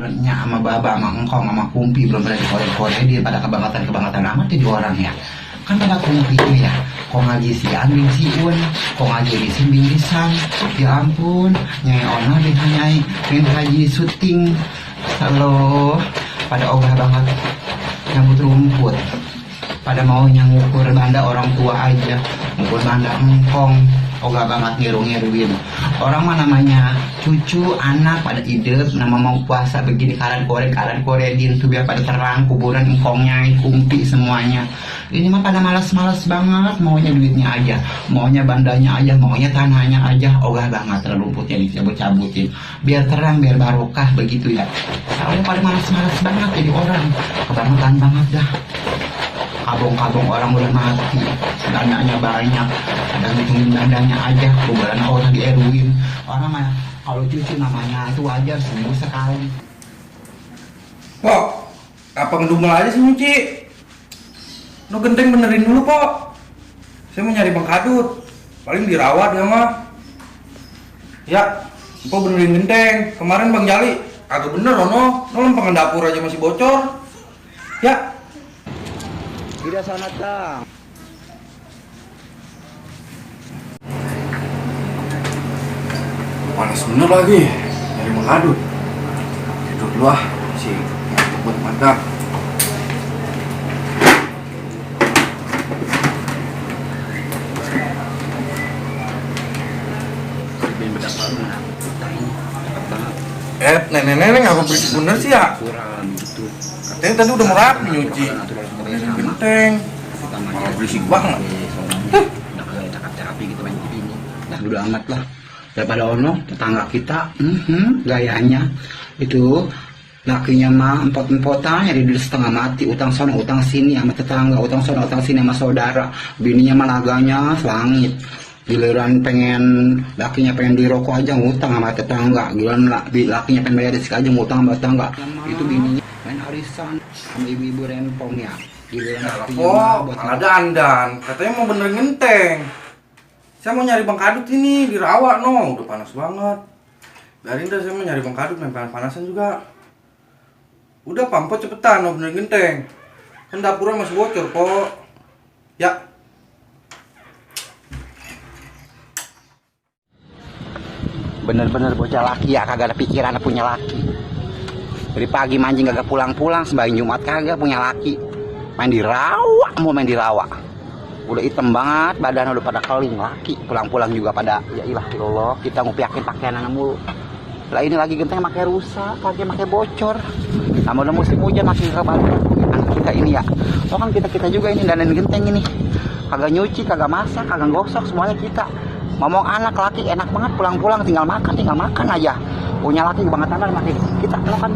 kuburannya sama baba, sama engkong, sama kumpi belum pernah dikorek-korek dia pada kebangatan amat jadi orang ya. Kan pada kumpi itu ya, kok ngaji si Andin si Un, kok ngaji di si Bingrisan, ya ampun, Nyai Ona deh Nyai, pengen haji syuting, halo, pada ogah banget, nyambut rumput, pada mau ngukur banda orang tua aja, ngukur banda engkong, ogah banget ngiru-ngiruin. Orang mah namanya cucu, anak pada ide, nama mau puasa begini karan kore din tuh biar pada terang kuburan engkongnya, kumpi semuanya. Ini mah pada malas-malas banget, maunya duitnya aja, maunya bandanya aja, maunya tanahnya aja, ogah banget rumputnya dicabut-cabutin. Biar terang, biar barokah begitu ya. Soalnya pada malas-malas banget jadi orang, kebangetan banget dah. Kabung-kabung orang udah mati, dananya banyak, ada ngitungin dandanya aja, kuburan orang di Erwin. Orang mah kalau cucu namanya itu wajar seminggu sekali. Pok, apa ngedumel aja sih Muci? Lu genteng benerin dulu Pok. Saya mau nyari Bang Kadut, paling dirawat ya mah. Ya, Pok benerin genteng. Kemarin Bang Jali agak bener ono, lempeng dapur aja masih bocor. Ya. Tidak sana tang. Panas bener lagi, nyari Bang Kadut. Tidur dulu ah, sih buat mantap. Nenek-nenek apa berisik bener sih ya? Katanya tadi udah merapi nyuci. Genteng. Malah berisik banget. Terapi gitu main ini. Nah, udah amat lah. Daripada ono tetangga kita, gayanya itu lakinya mah empot-empotan jadi di setengah mati, utang sono utang sini sama tetangga, utang sono utang sini sama saudara, bininya mah laganya selangit. Giliran lakinya pengen beli rokok aja ngutang sama tetangga, giliran lakinya pengen bayar listrik aja ngutang sama tetangga. Itu bininya main arisan sama ibu-ibu rempong ya. Giliran buat ada andan, katanya mau benerin genteng. Saya mau nyari Bang Kadut ini dirawat no, udah panas banget. Biarin dah, saya mau nyari Bang Kadut main panas-panasan juga. Udah Pampo cepetan no benerin genteng. Kan dapurnya masih bocor kok. Ya. Bener-bener bocah laki ya, kagak ada pikiran punya laki. Dari pagi mancing kagak pulang-pulang, sembahyang Jumat kagak punya laki. Main di rawa, mau main di rawa. Udah hitam banget, badan udah pada keling laki. Pulang-pulang juga pada, ya ilah Allah, kita ngupiakin pakaian anak mulu. Lah ini lagi genteng pakai rusak, pakai bocor. Nah, udah musim hujan masih kebalik anak kita ini ya. Oh kan kita juga ini dandan genteng ini. Kagak nyuci, kagak masak, kagak gosok, semuanya kita. Ngomong anak laki enak banget, pulang-pulang tinggal makan aja. Punya laki kebangetan lagi kita kan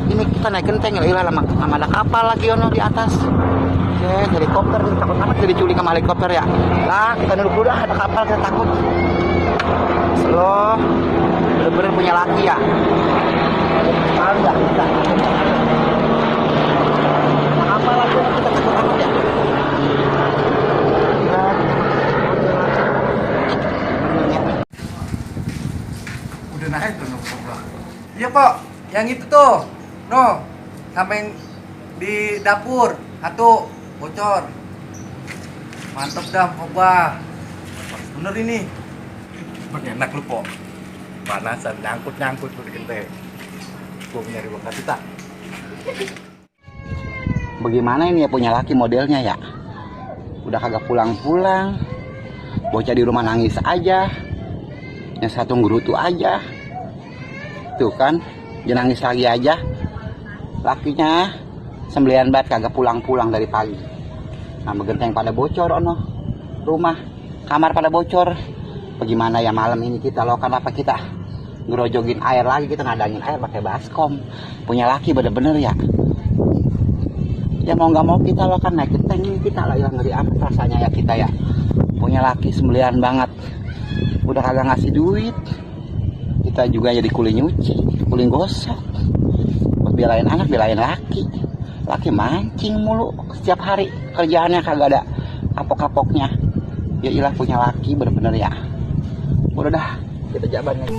ini kita naik genteng ya lama ada kapal lagi ono di atas. Helikopter takut amat jadi diculik sama helikopter ya. Lah kita duduk dulu ada kapal kita takut. Slow, bener-bener punya laki ya. Enggak kita. Kapal lagi kita takut amat ya. Naik tuh Pok. Iya Pok, yang itu tuh. No, sampai di dapur satu bocor. Mantap dah Pok. Bener ini. Makin enak lu Pok. Panasan nyangkut lu di genteng. Gua nyari Bang Kadut tak. Bagaimana ini ya punya laki modelnya ya? Udah kagak pulang-pulang. Bocah di rumah nangis aja. Yang satu ngerutu aja. Tuh kan, dia nangis lagi aja. Lakinya sembelian banget kagak pulang-pulang dari pagi. Nah, genteng pada bocor ono. Rumah, kamar pada bocor. Bagaimana ya malam ini kita lakukan apa kita? Ngerojogin air lagi, kita ngadangin air pakai baskom. Punya laki bener-bener ya. Ya mau nggak mau kita lakukan naik genteng ini kita lah yang ngeri amat rasanya ya kita ya. Punya laki sembelian banget. Udah kagak ngasih duit. Kita juga jadi kuli nyuci, kuli gosok, buat belain anak, belain laki mancing mulu setiap hari, kerjaannya kagak ada kapok-kapoknya. Ya ilah punya laki bener-bener ya. Udah dah, kita jaban lagi.